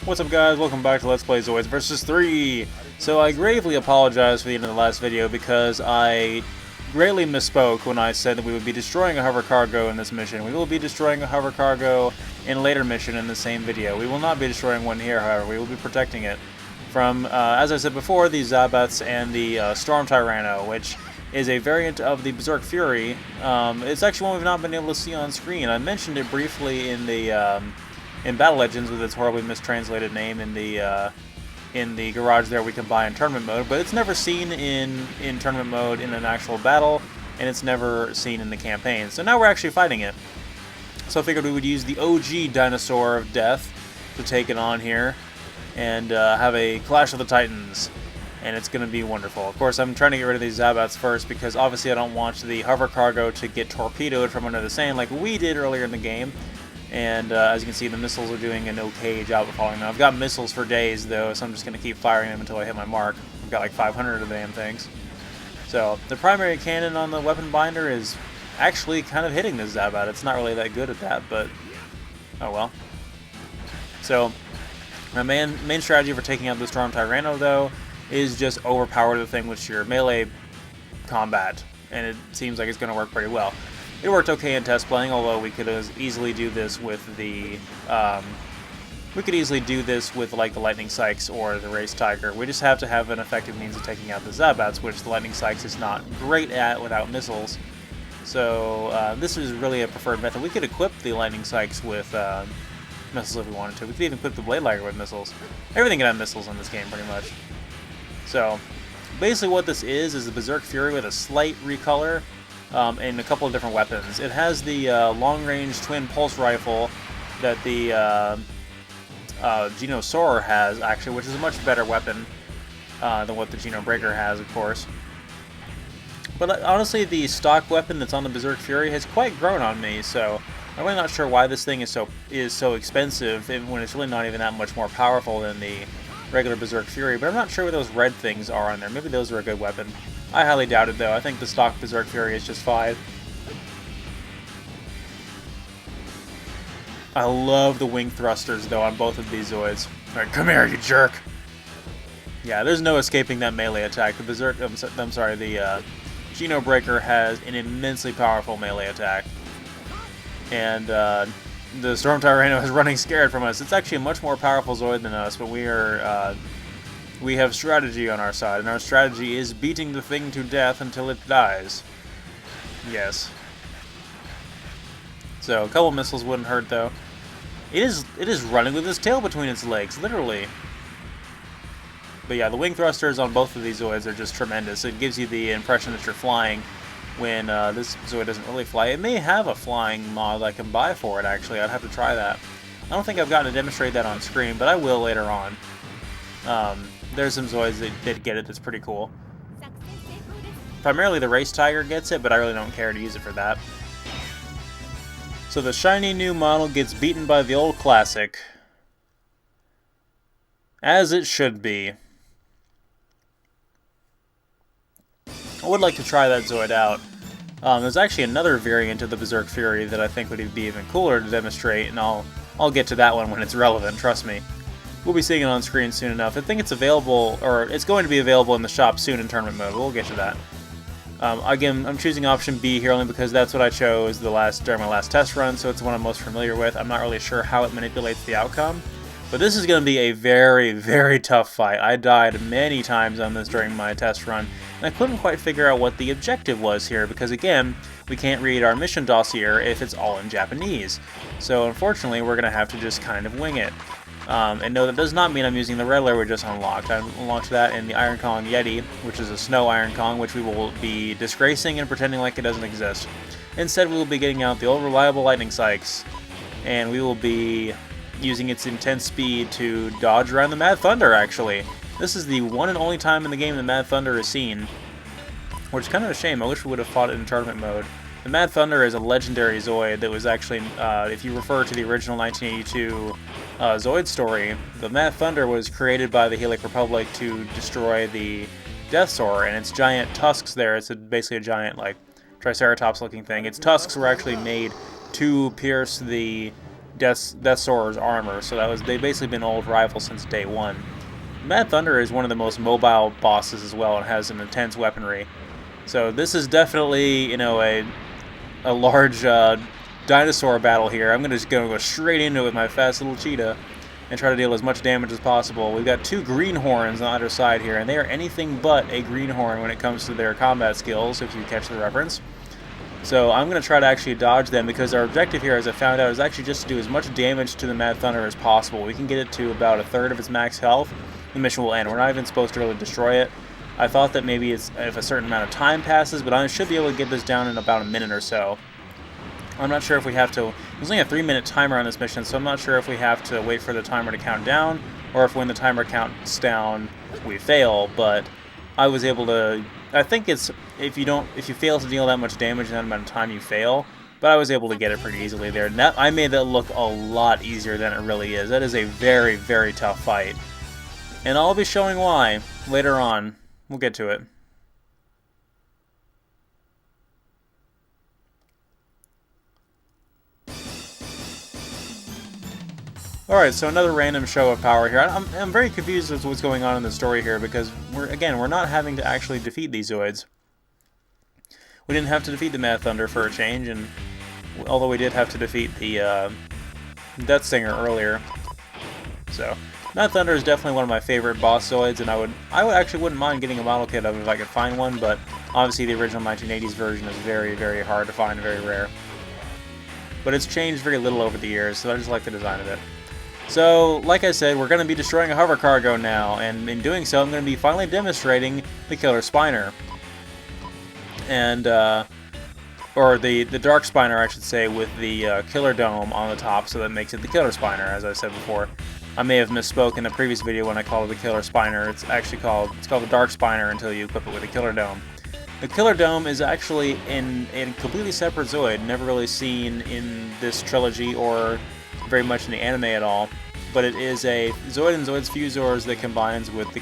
What's up guys, welcome back to Let's Play Zoids vs. 3! So I gravely apologize for the end of the last video because I greatly misspoke when I said that we would be destroying a hover cargo in this mission. We will be destroying a hover cargo in a later mission in the same video. We will not be destroying one here, however. We will be protecting it from, as I said before, the Zoids and the Storm Tyranno, which is a variant of the Berserk Fury. It's actually one we've not been able to see on screen. I mentioned it briefly in the in Battle Legends with its horribly mistranslated name in the garage there we can buy in tournament mode, but it's never seen in tournament mode in an actual battle, and it's never seen in the campaign. So now we're actually fighting it. So I figured we would use the OG Dinosaur of Death to take it on here and have a Clash of the Titans, and it's going to be wonderful. Of course, I'm trying to get rid of these Zoids first because obviously I don't want the hover cargo to get torpedoed from under the sand like we did earlier in the game. And as you can see, the missiles are doing an okay job of following them. I've got missiles for days, though, so I'm just going to keep firing them until I hit my mark. I've got like 500 of the damn things. So the primary cannon on the weapon binder is actually kind of hitting this Zoid. It's not really that good at that, but oh well. So my main strategy for taking out the Storm Tyranno, though, is just overpower the thing with your melee combat, and it seems like it's going to work pretty well. It worked okay in test playing, although we could easily do this with the like the Lightning Sykes or the Race Tiger. We just have to have an effective means of taking out the Zoids, which the Lightning Sykes is not great at without missiles. So this is really a preferred method. We could equip the Lightning Sykes with missiles if we wanted to. We could even equip the Blade Liger with missiles. Everything can have missiles in this game, pretty much. So basically what this is the Berserk Fury with a slight recolor. And a couple of different weapons. It has the long-range twin pulse rifle that the Genosaur has, actually, which is a much better weapon than what the Geno Breaker has, of course. But honestly, the stock weapon that's on the Berserk Fury has quite grown on me, so I'm really not sure why this thing is so expensive when it's really not even that much more powerful than the regular Berserk Fury. But I'm not sure what those red things are on there. Maybe those are a good weapon. I highly doubt it, though. I think the stock Berserk Fury is just fine. I love the wing thrusters, though, on both of these Zoids. Alright, come here, you jerk! Yeah, there's no escaping that melee attack. The Berserk, the Geno Breaker has an immensely powerful melee attack. And the Storm Tyranno is running scared from us. It's actually a much more powerful Zoid than us, but we have strategy on our side, and our strategy is beating the thing to death until it dies. Yes. So a couple missiles wouldn't hurt, though. It is running with its tail between its legs, literally. But yeah, the wing thrusters on both of these Zoids are just tremendous. It gives you the impression that you're flying when this Zoid doesn't really fly. It may have a flying mod I can buy for it, actually. I'd have to try that. I don't think I've gotten to demonstrate that on screen, but I will later on. There's some Zoids that get it that's pretty cool. Primarily the Race Tiger gets it, but I really don't care to use it for that. So the shiny new model gets beaten by the old classic. As it should be. I would like to try that Zoid out. There's actually another variant of the Berserk Fury that I think would be even cooler to demonstrate, and I'll get to that one when it's relevant, trust me. We'll be seeing it on screen soon enough. I think it's available, or it's going to be available in the shop soon in tournament mode. We'll get to that. Again, I'm choosing option B here only because that's what I chose during my last test run, so it's the one I'm most familiar with. I'm not really sure how it manipulates the outcome. But this is going to be a very, very tough fight. I died many times on this during my test run, and I couldn't quite figure out what the objective was here, because again, we can't read our mission dossier if it's all in Japanese. So unfortunately, we're going to have to just kind of wing it. And no, that does not mean I'm using the red layer we just unlocked. I unlocked that in the Iron Kong Yeti, which is a snow Iron Kong, which we will be disgracing and pretending like it doesn't exist. Instead, we will be getting out the old reliable Lightning Sykes, and we will be using its intense speed to dodge around the Mad Thunder, actually. This is the one and only time in the game the Mad Thunder is seen, which is kind of a shame. I wish we would have fought it in tournament mode. The Mad Thunder is a legendary Zoid that was actually, if you refer to the original 1982 Zoid story, the Mad Thunder was created by the Helic Republic to destroy the Death Soar, and its giant tusks there, it's basically a giant, like, Triceratops-looking thing. Its tusks were actually made to pierce the Death Sorer's armor, so they've basically been old rivals since day one. Mad Thunder is one of the most mobile bosses as well and has an intense weaponry. So this is definitely, you know, a large dinosaur battle here. I'm just going to go straight into it with my fast little cheetah and try to deal as much damage as possible. We've got two greenhorns on either side here, and they are anything but a greenhorn when it comes to their combat skills, if you catch the reference. So I'm going to try to actually dodge them, because our objective here, as I found out, is actually just to do as much damage to the Mad Thunder as possible. We can get it to about a third of its max health, the mission will end. We're not even supposed to really destroy it. I thought that maybe it's if a certain amount of time passes, but I should be able to get this down in about a minute or so. I'm not sure if we have to... There's only a 3-minute timer on this mission, so I'm not sure if we have to wait for the timer to count down, or if when the timer counts down, we fail, but I was able to... I think it's... If you fail to deal that much damage in that amount of time, you fail, but I was able to get it pretty easily there. And I made that look a lot easier than it really is. That is a very, very tough fight. And I'll be showing why later on. We'll get to it. Alright, so another random show of power here. I'm very confused as to what's going on in the story here, because we're not having to actually defeat these Zoids. We didn't have to defeat the Mad Thunder for a change, and although we did have to defeat the Death Singer earlier. So Mad Thunder is definitely one of my favorite boss Zoids, and I actually wouldn't mind getting a model kit of it if I could find one, but obviously the original 1980s version is very, very hard to find and very rare. But it's changed very little over the years, so I just like the design of it. So, like I said, we're going to be destroying a hover cargo now, and in doing so, I'm going to be finally demonstrating the Killer Spiner. And, or the Dark Spiner, I should say, with the Killer Dome on the top, so that makes it the Killer Spiner, as I said before. I may have misspoke in the previous video when I called it the Killer Spiner. It's actually called the Dark Spiner until you equip it with a Killer Dome. The Killer Dome is actually in a completely separate Zoid, never really seen in this trilogy or very much in the anime at all, but it is a Zoid and Zoids Fusors that combines with the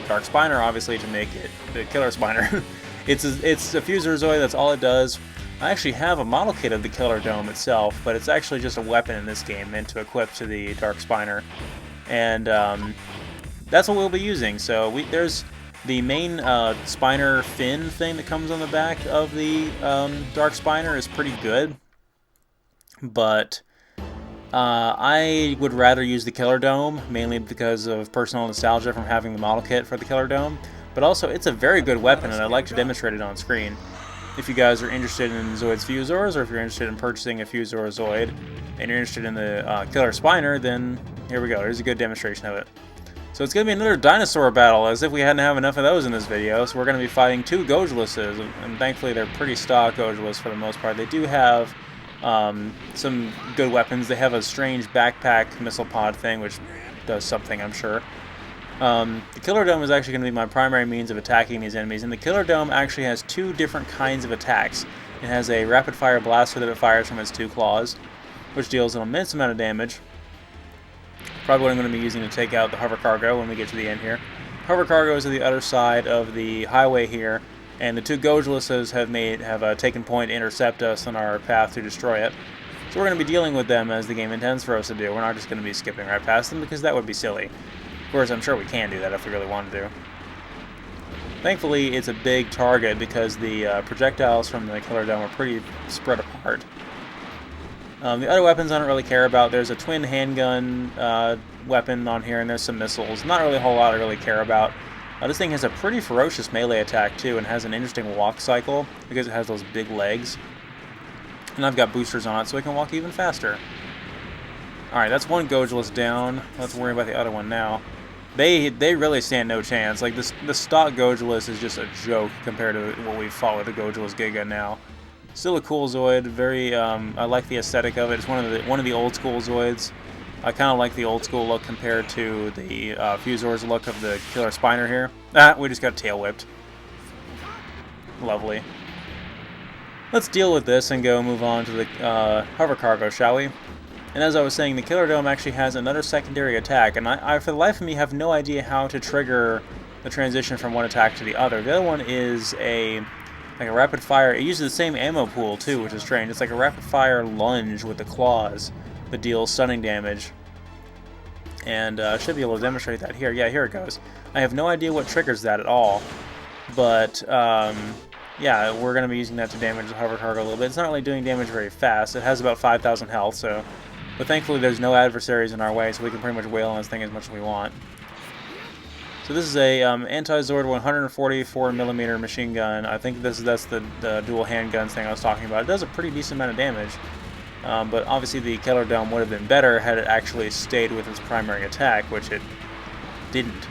Dark Spiner, obviously, to make it the Killer Spiner. It's a Fusor Zoid, that's all it does. I actually have a model kit of the Killer Dome itself, but it's actually just a weapon in this game meant to equip to the Dark Spiner, and that's what we'll be using. So there's the main Spiner fin thing that comes on the back of the Dark Spiner is pretty good, but I would rather use the Killer Dome, mainly because of personal nostalgia from having the model kit for the Killer Dome, but also it's a very good weapon, and I'd like to demonstrate it on screen. If you guys are interested in Zoids Fusors, or if you're interested in purchasing a Fusor Zoid, and you're interested in the Killer Spiner, then here we go. There's a good demonstration of it. So it's going to be another dinosaur battle, as if we hadn't have enough of those in this video. So we're going to be fighting two Gojuluses, and thankfully they're pretty stock Gojulus for the most part. They do have some good weapons. They have a strange backpack missile pod thing, which does something, I'm sure. The Killer Dome is actually going to be my primary means of attacking these enemies, and the Killer Dome actually has two different kinds of attacks. It has a rapid-fire blaster that it fires from its two claws, which deals an immense amount of damage. Probably what I'm going to be using to take out the hover cargo when we get to the end here. Hover cargo is at the other side of the highway here, and the two Gojuluses have taken point to intercept us on our path to destroy it. So we're going to be dealing with them as the game intends for us to do. We're not just going to be skipping right past them, because that would be silly. Of course, I'm sure we can do that if we really wanted to. Thankfully, it's a big target because the projectiles from the Killer Dome are pretty spread apart. The other weapons I don't really care about. There's a twin handgun weapon on here, and there's some missiles. Not really a whole lot I really care about. This thing has a pretty ferocious melee attack, too, and has an interesting walk cycle because it has those big legs. And I've got boosters on it, so it can walk even faster. Alright, that's one Gojulus down. Let's worry about the other one now. They really stand no chance. Like, the stock Gojulus is just a joke compared to what we've fought with the Gojulus Giga now. Still a cool Zoid. Very, I like the aesthetic of it. It's one of the old school Zoids. I kind of like the old school look compared to the Fusor's look of the Killer Spiner here. Ah, we just got tail whipped. Lovely. Let's deal with this and go move on to the hover cargo, shall we? And as I was saying, the Killer Dome actually has another secondary attack, and I for the life of me, have no idea how to trigger the transition from one attack to the other. The other one is like a rapid fire. It uses the same ammo pool too, which is strange. It's like a rapid fire lunge with the claws, but deals stunning damage. And should be able to demonstrate that here. Yeah, here it goes. I have no idea what triggers that at all, but yeah, we're going to be using that to damage the hover cargo a little bit. It's not really doing damage very fast. It has about 5,000 health, so... But thankfully there's no adversaries in our way, so we can pretty much wail on this thing as much as we want. So this is a anti-Zoid 144mm machine gun. I think that's the dual handguns thing I was talking about. It does a pretty decent amount of damage, but obviously the Killer Dome would have been better had it actually stayed with its primary attack, which it didn't.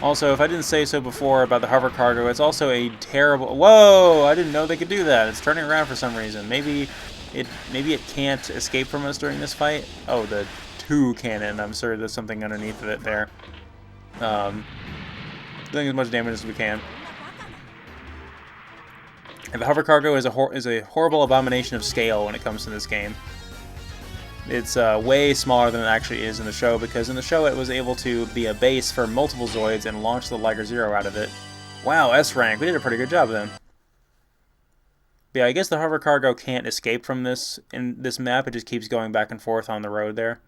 Also, if I didn't say so before about the hover cargo, it's also a terrible... Whoa! I didn't know they could do that. It's turning around for some reason. Maybe it can't escape from us during this fight. Oh, the 2 cannon. I'm sure there's something underneath of it there. Doing as much damage as we can. And the hover cargo is a horrible abomination of scale when it comes to this game. It's way smaller than it actually is in the show, because in the show it was able to be a base for multiple Zoids and launch the Liger Zero out of it. Wow, S rank. We did a pretty good job then. But yeah, I guess the hover cargo can't escape from this in this map. It just keeps going back and forth on the road there.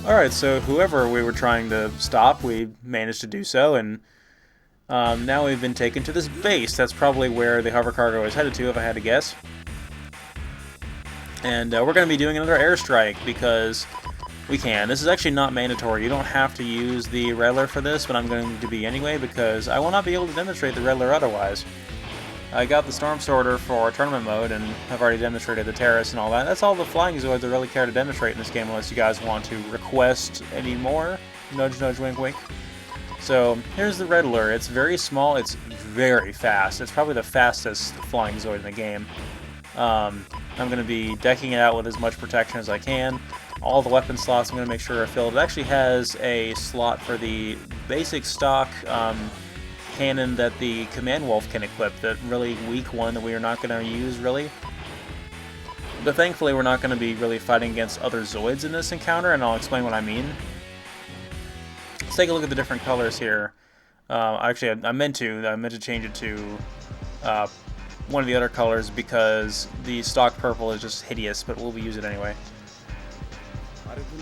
Alright, so whoever we were trying to stop, we managed to do so, and now we've been taken to this base. That's probably where the hover cargo is headed to, if I had to guess. And we're going to be doing another airstrike, because we can. This is actually not mandatory. You don't have to use the Rattler for this, but I'm going to be anyway, because I will not be able to demonstrate the Rattler otherwise. I got the Storm Sorter for tournament mode, and I've already demonstrated the Terrace and all that. That's all the flying Zoids I really care to demonstrate in this game, unless you guys want to request any more. Nudge, nudge, wink, wink. So, here's the Rattler. It's very small, it's very fast. It's probably the fastest flying Zoid in the game. I'm going to be decking it out with as much protection as I can. All the weapon slots I'm going to make sure are filled. It actually has a slot for the basic stock cannon that the Command Wolf can equip, that really weak one that we are not going to use, really. But thankfully we're not going to be really fighting against other Zoids in this encounter, and I'll explain what I mean. Let's take a look at the different colors here. Actually, I meant to change it to one of the other colors, because the stock purple is just hideous, but we'll use it anyway.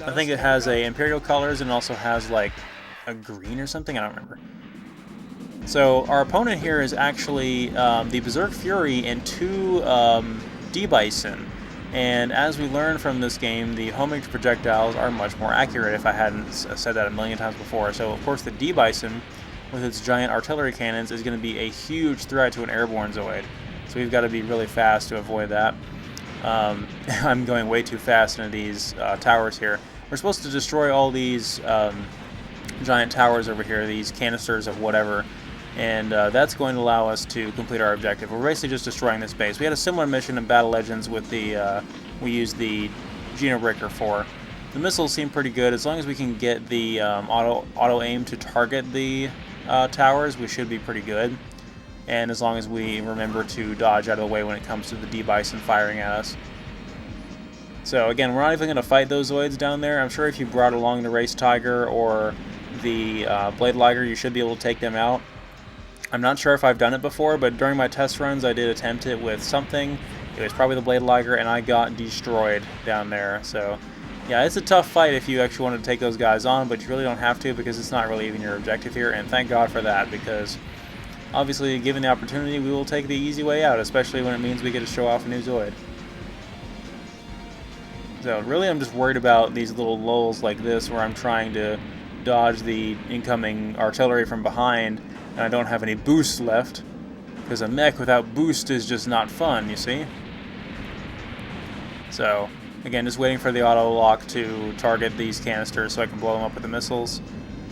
I think it has a Imperial colors, and also has like a green or something, I don't remember. So our opponent here is actually the Berserk Fury and 2 D-Bison. And as we learned from this game, the homing projectiles are much more accurate, if I hadn't said that a million times before. So of course the D-Bison, with its giant artillery cannons, is going to be a huge threat to an airborne Zoid. So we've got to be really fast to avoid that. I'm going way too fast into these towers here. We're supposed to destroy all these giant towers over here, these canisters of whatever. And that's going to allow us to complete our objective. We're basically just destroying this base. We had a similar mission in Battle Legends with the, we used the Geno Breaker for. The missiles seem pretty good. As long as we can get the auto aim to target the towers, we should be pretty good. And as long as we remember to dodge out of the way when it comes to the D-Bison firing at us. So again, we're not even going to fight those Zoids down there. I'm sure if you brought along the Race Tiger or the Blade Liger, you should be able to take them out. I'm not sure if I've done it before, but during my test runs I did attempt it with something. It was probably the Blade Liger, and I got destroyed down there. So yeah, it's a tough fight if you actually want to take those guys on, but you really don't have to, because it's not really even your objective here, and thank God for that, because obviously given the opportunity we will take the easy way out, especially when it means we get to show off a new Zoid. So really I'm just worried about these little lulls like this where I'm trying to dodge the incoming artillery from behind, and I don't have any boost left, because a mech without boost is just not fun, you see? So, again, just waiting for the auto lock to target these canisters so I can blow them up with the missiles.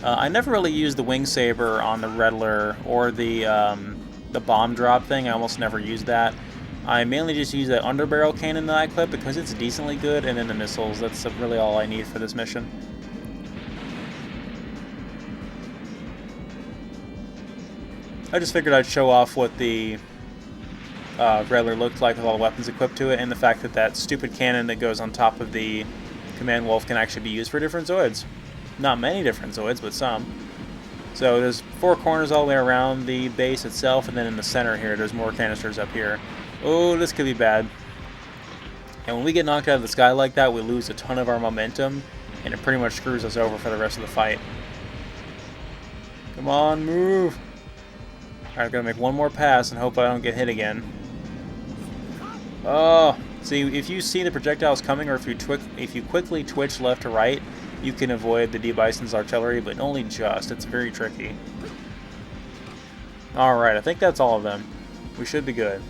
I never really used the Wing Saber on the Rattler or the bomb drop thing. I almost never used that. I mainly just use that underbarrel cannon that I equip because it's decently good, and then the missiles. That's really all I need for this mission. I just figured I'd show off what the Rattler looked like with all the weapons equipped to it, and the fact that that stupid cannon that goes on top of the Command Wolf can actually be used for different Zoids. Not many different Zoids, but some. So there's 4 corners all the way around the base itself, and then in the center here there's more canisters up here. Oh, this could be bad. And when we get knocked out of the sky like that, we lose a ton of our momentum, and it pretty much screws us over for the rest of the fight. Come on, move! Alright, I'm gonna make one more pass and hope I don't get hit again. Oh! See, if you see the projectiles coming, or if you quickly twitch left to right, you can avoid the D-Bison's artillery, but only just. It's very tricky. Alright, I think that's all of them. We should be good.